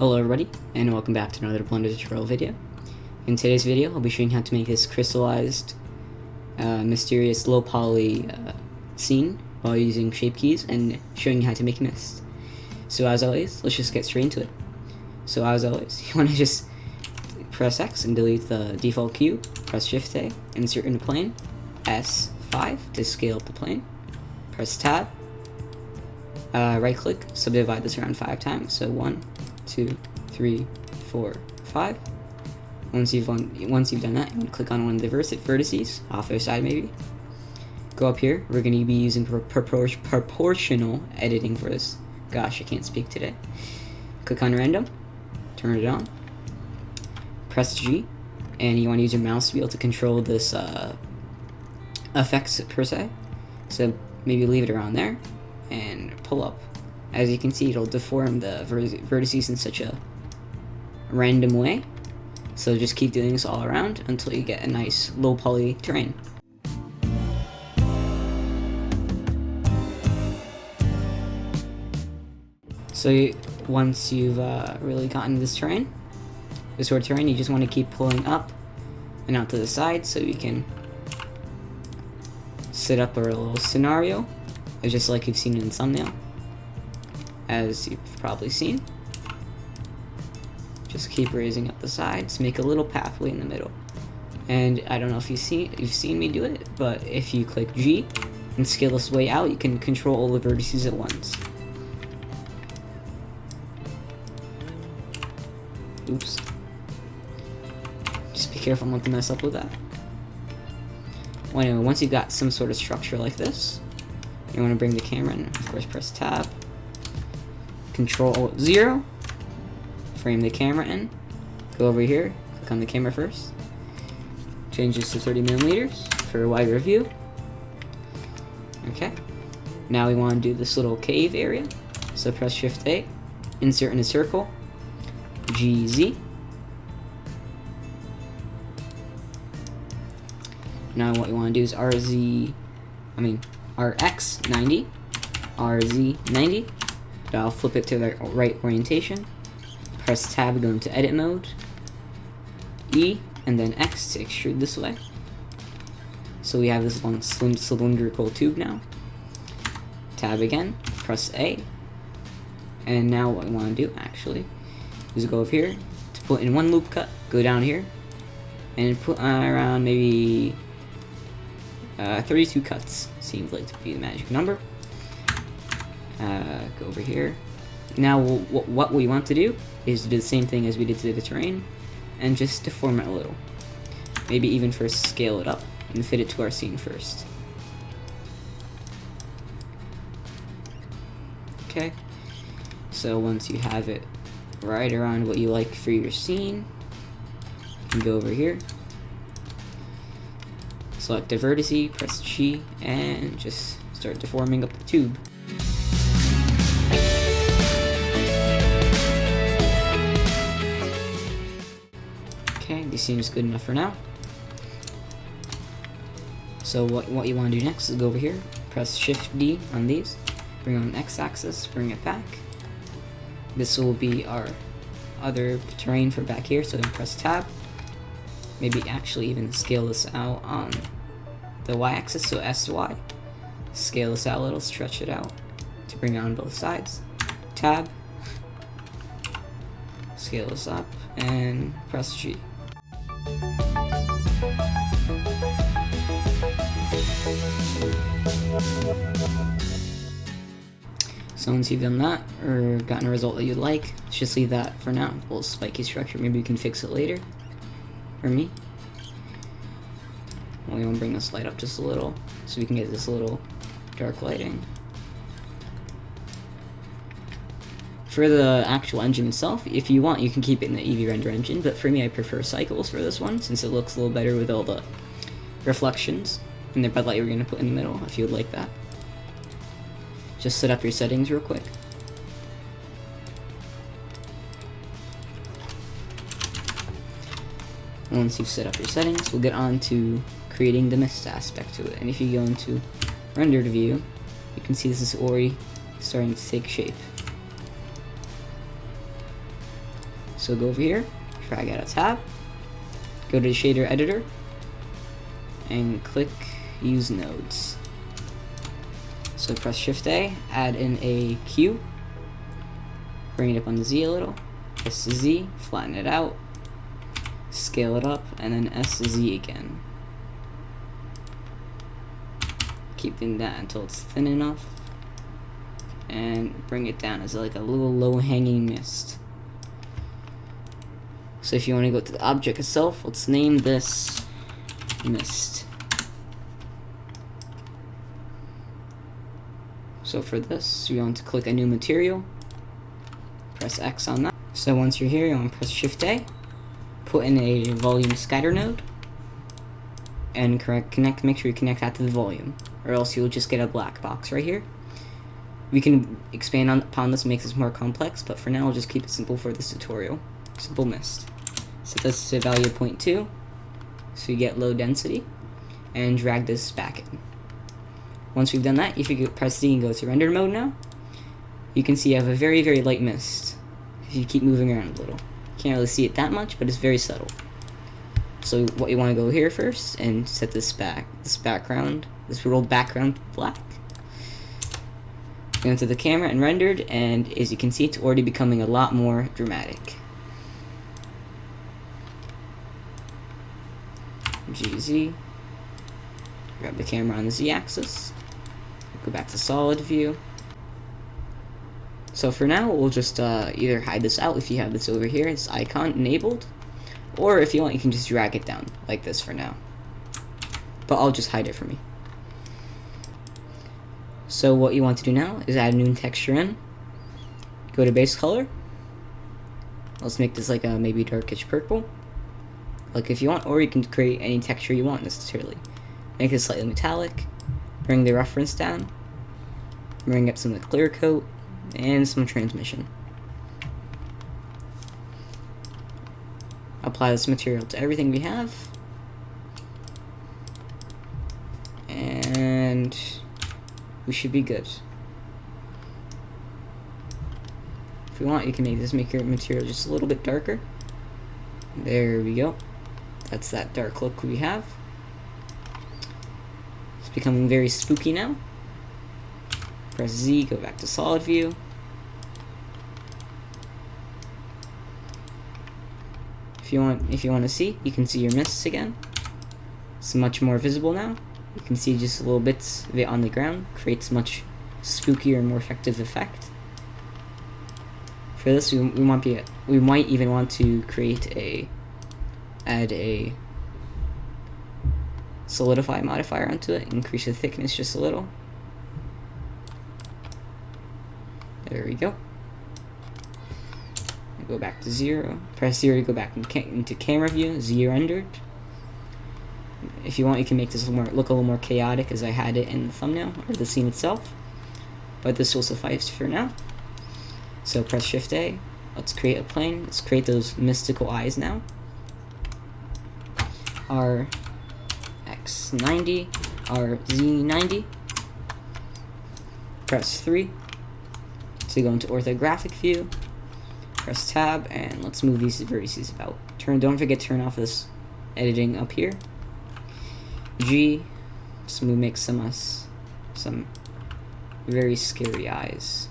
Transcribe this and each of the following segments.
Hello everybody, and welcome back to another Blender tutorial video. In today's video, I'll be showing you how to make this crystallized, mysterious low poly scene while using shape keys and showing you how to make mist. So as always, let's just get straight into it. So as always, you want to just press X and delete the default cube, press Shift A, insert in the plane, S5 to scale up the plane, press Tab, right click, subdivide this around 5 times, so 1, 2, 3, 4, 5. Once you've done that, you want to click on one of the vertices, off their side maybe. Go up here, we're going to be using proportional editing for this. Gosh, I can't speak today. Click on random, turn it on, press G, and you want to use your mouse to be able to control this effects per se. So maybe leave it around there, and pull up. As you can see, it'll deform the vertices in such a random way. So just keep doing this all around until you get a nice low poly terrain. So once you've really gotten this sort of terrain, you just want to keep pulling up and out to the side so you can set up a little scenario, just like you've seen in the thumbnail. As you've probably seen, just keep raising up the sides, make a little pathway in the middle. And I don't know if you've seen me do it, but if you click G and scale this way out, you can control all the vertices at once. Oops. Just be careful not to mess up with that. Well, anyway, once you've got some sort of structure like this, you want to bring the camera in. Of course, press Tab, Control-0, frame the camera in, go over here, click on the camera first, change this to 30mm for a wider view. Okay, now we want to do this little cave area, so press Shift A, insert in a circle, GZ. Now what you want to do is RX90, RZ90. I'll flip it to the right orientation, press Tab, go into edit mode, E, and then X to extrude this way. So we have this long cylindrical tube now. Tab again, press A, and now what we want to do actually is go over here to put in one loop cut, go down here, and put around maybe 32 cuts, seems like to be the magic number. Go over here. Now what we want to do is do the same thing as we did to the terrain and just deform it a little. Maybe even first scale it up and fit it to our scene first. Okay, so once you have it right around what you like for your scene, you can go over here, select the vertice, press G, and just start deforming up the tube. Okay, this seems good enough for now. So what you want to do next is go over here, press Shift D on these, bring on X-axis, bring it back. This will be our other terrain for back here, so then press Tab. Maybe actually even scale this out on the Y-axis, so SY. Scale this out a little, stretch it out to bring it on both sides. Tab, scale this up, and press G. So once you've done that, or gotten a result that you'd like, let's just leave that for now. A little spiky structure, maybe we can fix it later. For me. We want to bring this light up just a little, so we can get this little dark lighting. For the actual engine itself, if you want, you can keep it in the Eevee render engine, but for me, I prefer Cycles for this one, since it looks a little better with all the reflections and the red light we're going to put in the middle, if you would like that. Just set up your settings real quick. Once you've set up your settings, we'll get on to creating the mist aspect to it. And if you go into rendered view, you can see this is already starting to take shape. So go over here, drag out a tab, go to the shader editor, and click use nodes. So press Shift A, add in a Q, bring it up on the Z a little, press Z, flatten it out, scale it up, and then SZ again. Keeping that until it's thin enough, and bring it down as like a little low-hanging mist. So if you want to go to the object itself, let's name this mist. So for this, we want to click a new material, press X on that. So once you're here, you want to press Shift A, put in a volume scatter node, and make sure you connect that to the volume, or else you'll just get a black box right here. We can expand upon this, make this more complex, but for now, we'll just keep it simple for this tutorial. Simple mist. Set this to value of 0.2, so you get low density, and drag this back in. Once we've done that, if you press D and go to render mode now, you can see you have a very, very light mist. If you keep moving around a little. Can't really see it that much, but it's very subtle. So what you want to go here first and set this background, this rolled background black. Go into the camera and rendered, and as you can see, it's already becoming a lot more dramatic. GZ. Grab the camera on the Z-axis. Go back to solid view. So for now, we'll just either hide this out if you have this over here, this icon enabled, or if you want, you can just drag it down like this for now. But I'll just hide it for me. So what you want to do now is add a new texture in. Go to base color. Let's make this like a maybe darkish purple. Like if you want, or you can create any texture you want necessarily. Make it slightly metallic. Bring the reference down. Bring up some of the clear coat and some transmission. Apply this material to everything we have. And we should be good. If you want, you can make your material just a little bit darker. There we go. That's that dark look we have. It's becoming very spooky now. Press Z, go back to solid view. If you want to see, you can see your mists again. It's much more visible now. You can see just little bits of it on the ground. Creates much spookier and more effective effect. For this, we might even want to add a solidify modifier onto it. Increase the thickness just a little. There we go. Go back to 0. Press 0 to go back into camera view. Z rendered. If you want, you can make this look a little more chaotic, as I had it in the thumbnail or the scene itself. But this will suffice for now. So press Shift A. Let's create a plane. Let's create those mystical eyes now. Our X90, our Z90. Press 3 to go into orthographic view. Press tab, and let's move these vertices about. Don't forget to turn off this editing up here. G, so we make some very scary eyes.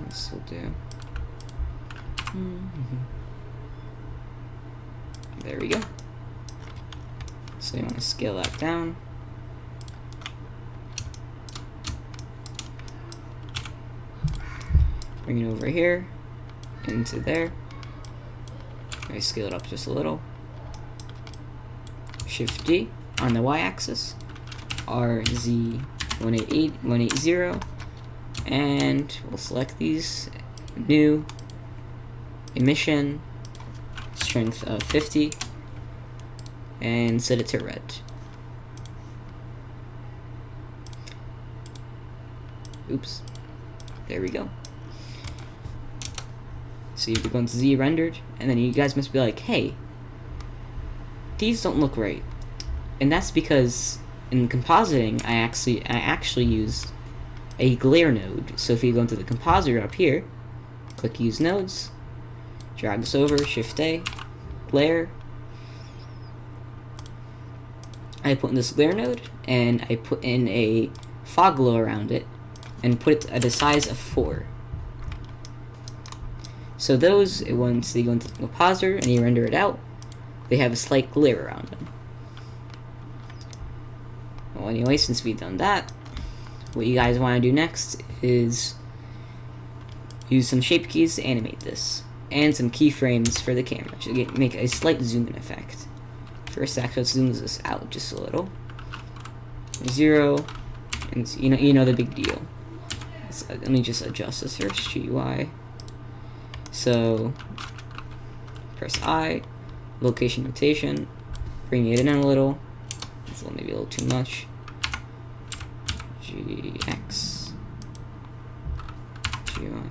This will do. There we go. So you want to scale that down. Bring it over here, into there. I scale it up just a little. Shift D on the Y-axis. RZ180, and we'll select these. New, emission, strength of 50, and set it to red. Oops. There we go. So you're going to Z rendered, and then you guys must be like, hey, these don't look right. And that's because in compositing, I actually used a glare node. So if you go into the compositor up here, click use nodes, drag this over, Shift A, glare. I put in this glare node, and I put in a fog glow around it, and put it at a size of 4. So those, once you go into the compositor and you render it out, they have a slight glare around them. Well, anyway, since we've done that, what you guys want to do next is use some shape keys to animate this, and some keyframes for the camera to make a slight zoom in effect. First, actually, let's zoom this out just a little. 0, and you know the big deal. Let me just adjust this first. GUI. So press I, location rotation, bring it in a little. It's maybe a little too much. GX. GUI.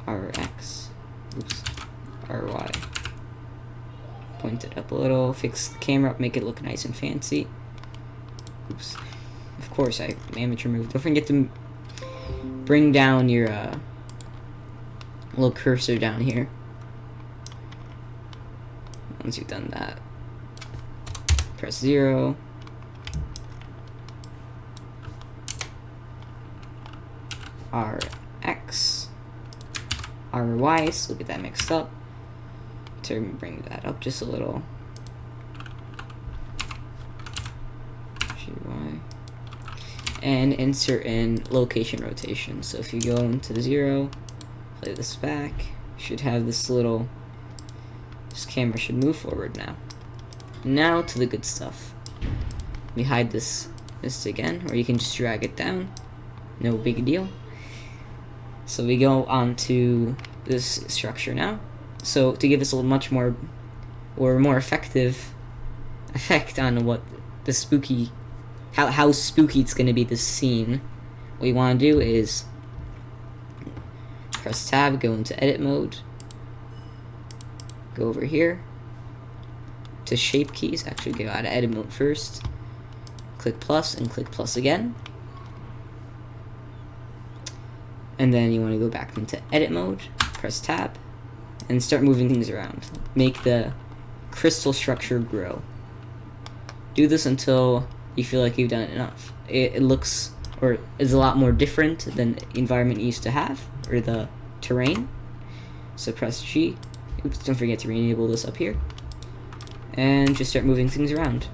RX. Oops. RY. Point it up a little, fix the camera up, make it look nice and fancy. Oops. Of course, amateur move. Don't forget to bring down your little cursor down here. Once you've done that, press 0. RX. RY, so we'll get that mixed up. To bring that up just a little. GY. And insert in location rotation. So if you go into the 0, play this back, you should have this little, this camera should move forward now. Now to the good stuff. We hide this again, or you can just drag it down. No big deal. So we go on to this structure now. So to give us a much more, or more effective effect on what the spooky, how spooky it's going to be this scene, what you want to do is press tab, go into edit mode, go over here to shape keys, actually go out of edit mode first, click plus and click plus again, and then you want to go back into edit mode, press tab, and start moving things around. Make the crystal structure grow. Do this until you feel like you've done it enough. It looks, or is a lot more different than the environment you used to have, or the terrain. So press G. Oops, don't forget to re-enable this up here. And just start moving things around.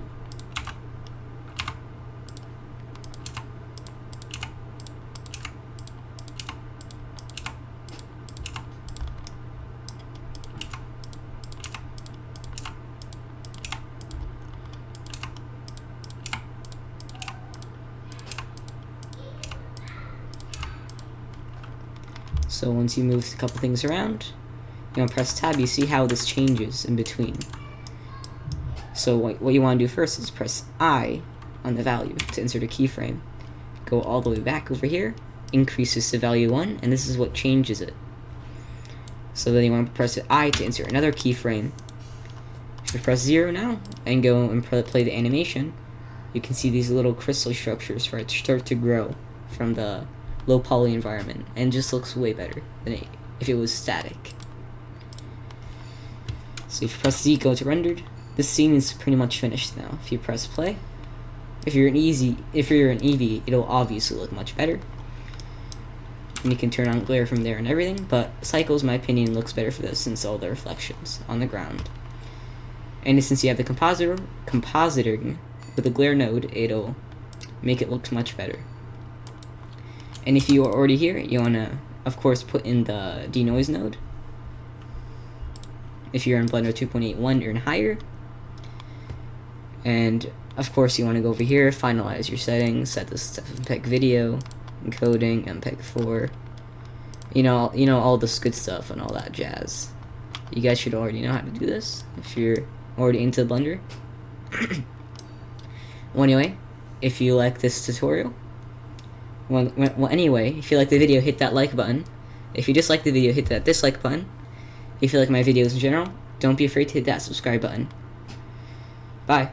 So once you move a couple things around, you want to press tab, you see how this changes in between. So what you want to do first is press I on the value to insert a keyframe. Go all the way back over here, increase this to value 1, and this is what changes it. So then you want to press I to insert another keyframe. If you press 0 now, and go and play the animation, you can see these little crystal structures start to grow from the low poly environment, and just looks way better than if it was static. So if you press Z, go to rendered. This scene is pretty much finished now. If you press play, if you're an Eevee, it'll obviously look much better. And you can turn on glare from there and everything, but Cycles, in my opinion, looks better for this since all the reflections on the ground. And since you have the compositing with a glare node, it'll make it look much better. And if you are already here, you want to, of course, put in the denoise node. If you're in Blender 2.81 or higher. And, of course, you want to go over here, finalize your settings, set this to MPEG video, encoding, MPEG-4. You know, all this good stuff and all that jazz. You guys should already know how to do this if you're already into Blender. Well, anyway, if you like this tutorial, well, anyway, if you like the video, hit that like button. If you dislike the video, hit that dislike button. If you like my videos in general, don't be afraid to hit that subscribe button. Bye.